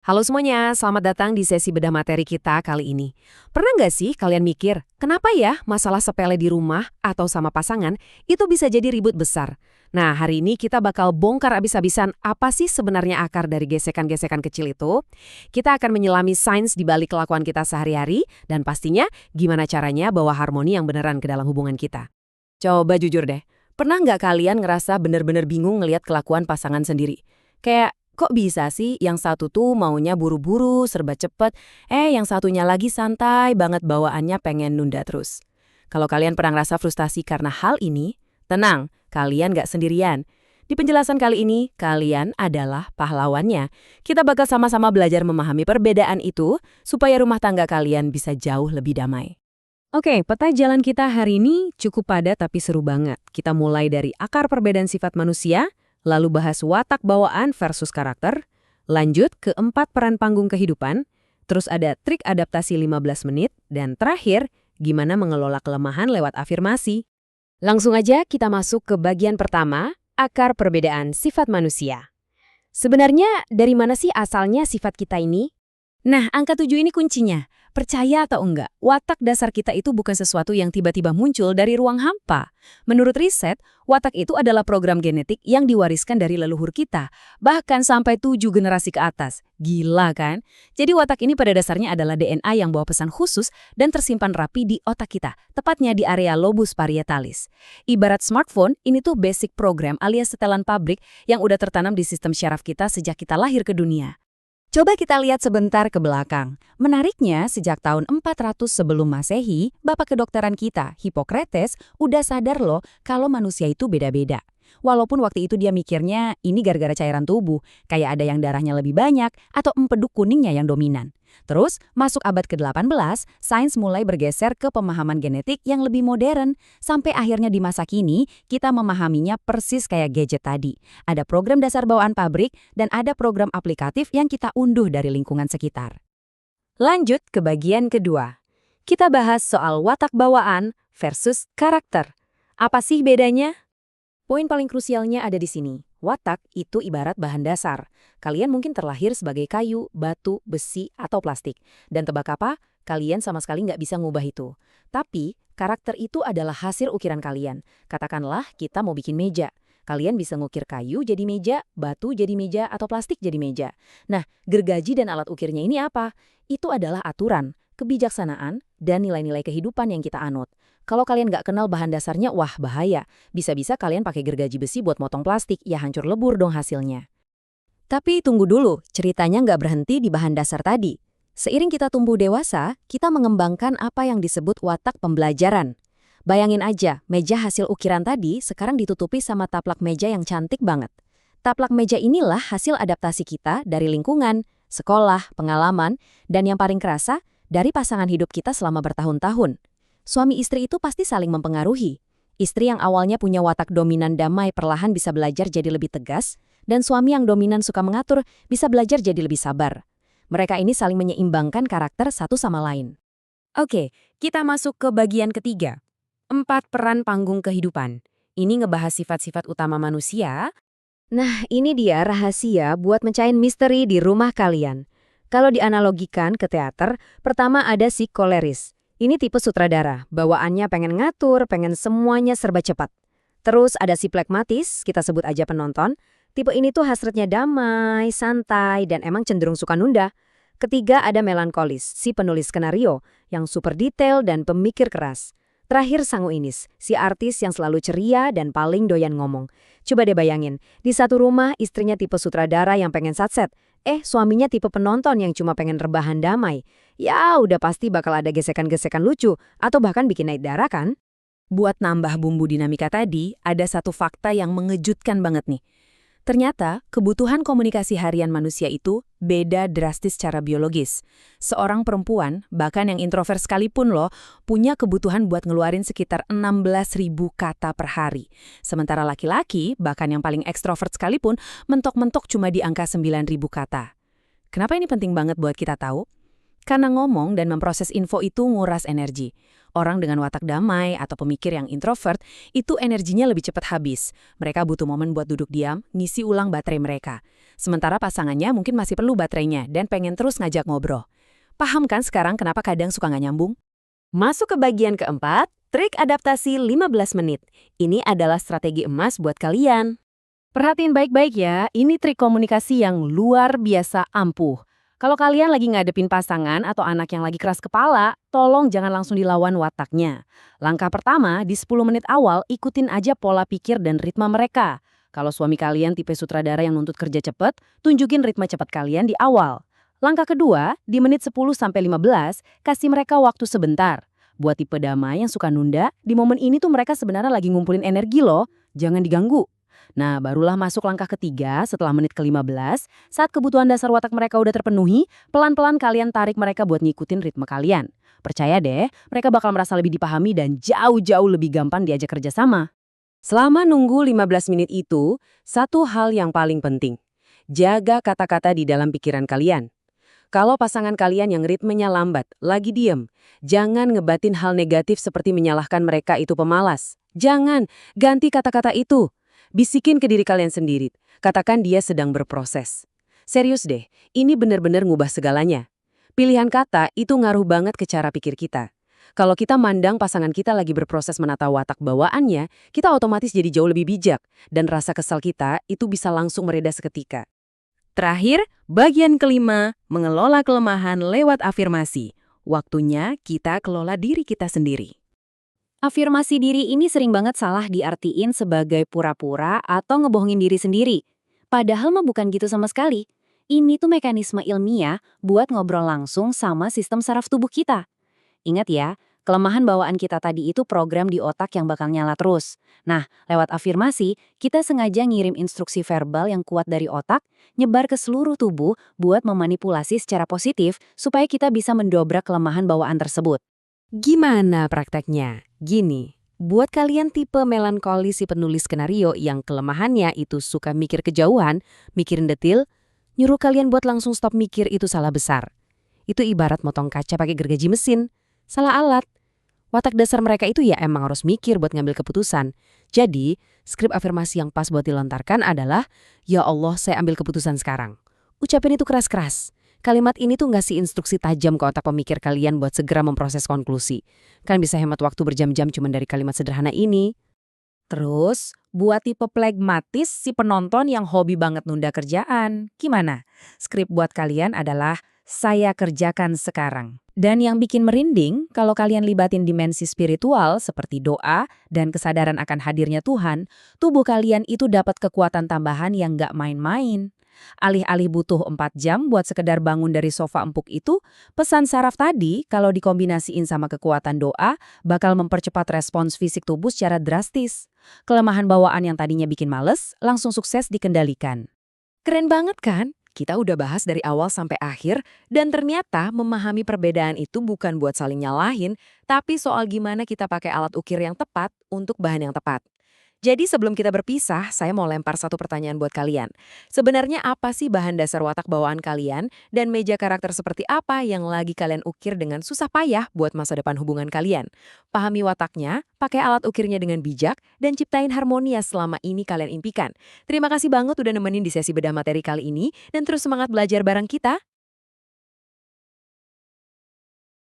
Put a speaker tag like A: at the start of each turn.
A: Halo semuanya, selamat datang di sesi bedah materi kita kali ini. Pernah nggak sih kalian mikir, kenapa ya masalah sepele di rumah atau sama pasangan itu bisa jadi ribut besar? Nah, hari ini kita bakal bongkar abis-abisan apa sih sebenarnya akar dari gesekan-gesekan kecil itu. Kita akan menyelami sains di balik kelakuan kita sehari-hari, dan pastinya gimana caranya bawa harmoni yang beneran ke dalam hubungan kita. Coba jujur deh, pernah nggak kalian ngerasa bener-bener bingung ngelihat kelakuan pasangan sendiri? Kayak, kok bisa sih yang satu tuh maunya buru-buru, serba cepet, yang satunya lagi santai banget bawaannya pengen nunda terus. Kalau kalian pernah ngerasa frustasi karena hal ini, tenang, kalian nggak sendirian. Di penjelasan kali ini, kalian adalah pahlawannya. Kita bakal sama-sama belajar memahami perbedaan itu, supaya rumah tangga kalian bisa jauh lebih damai. Oke, peta jalan kita hari ini cukup padat tapi seru banget. Kita mulai dari akar perbedaan sifat manusia, lalu bahas watak bawaan versus karakter, lanjut ke 4 peran panggung kehidupan, terus ada trik adaptasi 15 menit, dan terakhir, gimana mengelola kelemahan lewat afirmasi. Langsung aja kita masuk ke bagian pertama, akar perbedaan sifat manusia. Sebenarnya dari mana sih asalnya sifat kita ini? Nah, angka 7 ini kuncinya. Percaya atau enggak, watak dasar kita itu bukan sesuatu yang tiba-tiba muncul dari ruang hampa. Menurut riset, watak itu adalah program genetik yang diwariskan dari leluhur kita, bahkan sampai 7 generasi ke atas. Gila kan? Jadi watak ini pada dasarnya adalah DNA yang bawa pesan khusus dan tersimpan rapi di otak kita, tepatnya di area lobus parietalis. Ibarat smartphone, ini tuh basic program alias setelan pabrik yang udah tertanam di sistem syaraf kita sejak kita lahir ke dunia. Coba kita lihat sebentar ke belakang. Menariknya, sejak tahun 400 sebelum Masehi, bapak kedokteran kita, Hippocrates, udah sadar loh kalau manusia itu beda-beda. Walaupun waktu itu dia mikirnya ini gara-gara cairan tubuh, kayak ada yang darahnya lebih banyak atau empedu kuningnya yang dominan. Terus, masuk abad ke-18, sains mulai bergeser ke pemahaman genetik yang lebih modern. Sampai akhirnya di masa kini, kita memahaminya persis kayak gadget tadi. Ada program dasar bawaan pabrik dan ada program aplikatif yang kita unduh dari lingkungan sekitar. Lanjut ke bagian kedua. Kita bahas soal watak bawaan versus karakter. Apa sih bedanya? Poin paling krusialnya ada di sini. Watak itu ibarat bahan dasar. Kalian mungkin terlahir sebagai kayu, batu, besi, atau plastik. Dan tebak apa? Kalian sama sekali nggak bisa ngubah itu. Tapi, karakter itu adalah hasil ukiran kalian. Katakanlah kita mau bikin meja. Kalian bisa ngukir kayu jadi meja, batu jadi meja, atau plastik jadi meja. Nah, gergaji dan alat ukirnya ini apa? Itu adalah aturan, kebijaksanaan, dan nilai-nilai kehidupan yang kita anut. Kalau kalian nggak kenal bahan dasarnya, wah bahaya. Bisa-bisa kalian pakai gergaji besi buat motong plastik, ya hancur lebur dong hasilnya. Tapi tunggu dulu, ceritanya nggak berhenti di bahan dasar tadi. Seiring kita tumbuh dewasa, kita mengembangkan apa yang disebut watak pembelajaran. Bayangin aja, meja hasil ukiran tadi sekarang ditutupi sama taplak meja yang cantik banget. Taplak meja inilah hasil adaptasi kita dari lingkungan, sekolah, pengalaman, dan yang paling kerasa, dari pasangan hidup kita selama bertahun-tahun. Suami istri itu pasti saling mempengaruhi. Istri yang awalnya punya watak dominan damai perlahan bisa belajar jadi lebih tegas, dan suami yang dominan suka mengatur bisa belajar jadi lebih sabar. Mereka ini saling menyeimbangkan karakter satu sama lain. Oke, kita masuk ke bagian ketiga. 4 peran panggung kehidupan. Ini ngebahas sifat-sifat utama manusia. Nah, ini dia rahasia buat mencahin misteri di rumah kalian. Kalau dianalogikan ke teater, pertama ada si koleris. Ini tipe sutradara, bawaannya pengen ngatur, pengen semuanya serba cepat. Terus ada si plekmatis, kita sebut aja penonton. Tipe ini tuh hasratnya damai, santai, dan emang cenderung suka nunda. Ketiga ada melankolis, si penulis skenario, yang super detail dan pemikir keras. Terakhir sanguinis, si artis yang selalu ceria dan paling doyan ngomong. Coba deh bayangin, di satu rumah istrinya tipe sutradara yang pengen satset. Suaminya tipe penonton yang cuma pengen rebahan damai. Ya, udah pasti bakal ada gesekan-gesekan lucu, atau bahkan bikin naik darah kan? Buat nambah bumbu dinamika tadi, ada satu fakta yang mengejutkan banget nih. Ternyata, kebutuhan komunikasi harian manusia itu beda drastis secara biologis. Seorang perempuan, bahkan yang introvert sekalipun loh, punya kebutuhan buat ngeluarin sekitar 16.000 kata per hari. Sementara laki-laki, bahkan yang paling ekstrovert sekalipun, mentok-mentok cuma di angka 9.000 kata. Kenapa ini penting banget buat kita tahu? Karena ngomong dan memproses info itu nguras energi. Orang dengan watak damai atau pemikir yang introvert, itu energinya lebih cepat habis. Mereka butuh momen buat duduk diam, ngisi ulang baterai mereka. Sementara pasangannya mungkin masih perlu baterainya dan pengen terus ngajak ngobrol. Paham kan sekarang kenapa kadang suka nggak nyambung? Masuk ke bagian keempat, trik adaptasi 15 menit. Ini adalah strategi emas buat kalian. Perhatiin baik-baik ya, ini trik komunikasi yang luar biasa ampuh. Kalau kalian lagi ngadepin pasangan atau anak yang lagi keras kepala, tolong jangan langsung dilawan wataknya. Langkah pertama, di 10 menit awal, ikutin aja pola pikir dan ritme mereka. Kalau suami kalian tipe sutradara yang nuntut kerja cepat, tunjukin ritme cepat kalian di awal. Langkah kedua, di menit 10-15, kasih mereka waktu sebentar. Buat tipe damai yang suka nunda, di momen ini tuh mereka sebenarnya lagi ngumpulin energi loh, jangan diganggu. Nah, barulah masuk langkah ketiga setelah menit ke-15, saat kebutuhan dasar watak mereka udah terpenuhi, pelan-pelan kalian tarik mereka buat ngikutin ritme kalian. Percaya deh, mereka bakal merasa lebih dipahami dan jauh-jauh lebih gampang diajak kerjasama. Selama nunggu 15 menit itu, satu hal yang paling penting. Jaga kata-kata di dalam pikiran kalian. Kalau pasangan kalian yang ritmenya lambat, lagi diem, jangan ngebatin hal negatif seperti menyalahkan mereka itu pemalas. Jangan, ganti kata-kata itu. Bisikin ke diri kalian sendiri, katakan dia sedang berproses. Serius deh, ini benar-benar ngubah segalanya. Pilihan kata itu ngaruh banget ke cara pikir kita. Kalau kita mandang pasangan kita lagi berproses menata watak bawaannya, kita otomatis jadi jauh lebih bijak, dan rasa kesal kita itu bisa langsung mereda seketika. Terakhir, bagian kelima, mengelola kelemahan lewat afirmasi. Waktunya kita kelola diri kita sendiri. Afirmasi diri ini sering banget salah diartiin sebagai pura-pura atau ngebohongin diri sendiri. Padahal mah bukan gitu sama sekali. Ini tuh mekanisme ilmiah buat ngobrol langsung sama sistem saraf tubuh kita. Ingat ya, kelemahan bawaan kita tadi itu program di otak yang bakal nyala terus. Nah, lewat afirmasi, kita sengaja ngirim instruksi verbal yang kuat dari otak, nyebar ke seluruh tubuh buat memanipulasi secara positif supaya kita bisa mendobrak kelemahan bawaan tersebut. Gimana prakteknya? Gini, buat kalian tipe melankoli si penulis skenario yang kelemahannya itu suka mikir kejauhan, mikirin detil, nyuruh kalian buat langsung stop mikir itu salah besar. Itu ibarat motong kaca pakai gergaji mesin. Salah alat. Watak dasar mereka itu ya emang harus mikir buat ngambil keputusan. Jadi, skrip afirmasi yang pas buat dilontarkan adalah, "Ya Allah, saya ambil keputusan sekarang." Ucapin itu keras-keras. Kalimat ini tuh ngasih instruksi tajam ke otak pemikir kalian buat segera memproses konklusi. Kan bisa hemat waktu berjam-jam cuma dari kalimat sederhana ini. Terus, buat tipe phlegmatis si penonton yang hobi banget nunda kerjaan. Gimana? Skrip buat kalian adalah, "Saya kerjakan sekarang." Dan yang bikin merinding, kalau kalian libatin dimensi spiritual seperti doa dan kesadaran akan hadirnya Tuhan, tubuh kalian itu dapat kekuatan tambahan yang nggak main-main. Alih-alih butuh 4 jam buat sekedar bangun dari sofa empuk itu, pesan saraf tadi kalau dikombinasiin sama kekuatan doa bakal mempercepat respons fisik tubuh secara drastis. Kelemahan bawaan yang tadinya bikin males, langsung sukses dikendalikan. Keren banget kan? Kita udah bahas dari awal sampai akhir, dan ternyata memahami perbedaan itu bukan buat saling nyalahin, tapi soal gimana kita pakai alat ukir yang tepat untuk bahan yang tepat. Jadi sebelum kita berpisah, saya mau lempar satu pertanyaan buat kalian. Sebenarnya apa sih bahan dasar watak bawaan kalian dan meja karakter seperti apa yang lagi kalian ukir dengan susah payah buat masa depan hubungan kalian? Pahami wataknya, pakai alat ukirnya dengan bijak, dan ciptain harmoni yang selama ini kalian impikan. Terima kasih banget udah nemenin di sesi bedah materi kali ini, dan terus semangat belajar bareng kita.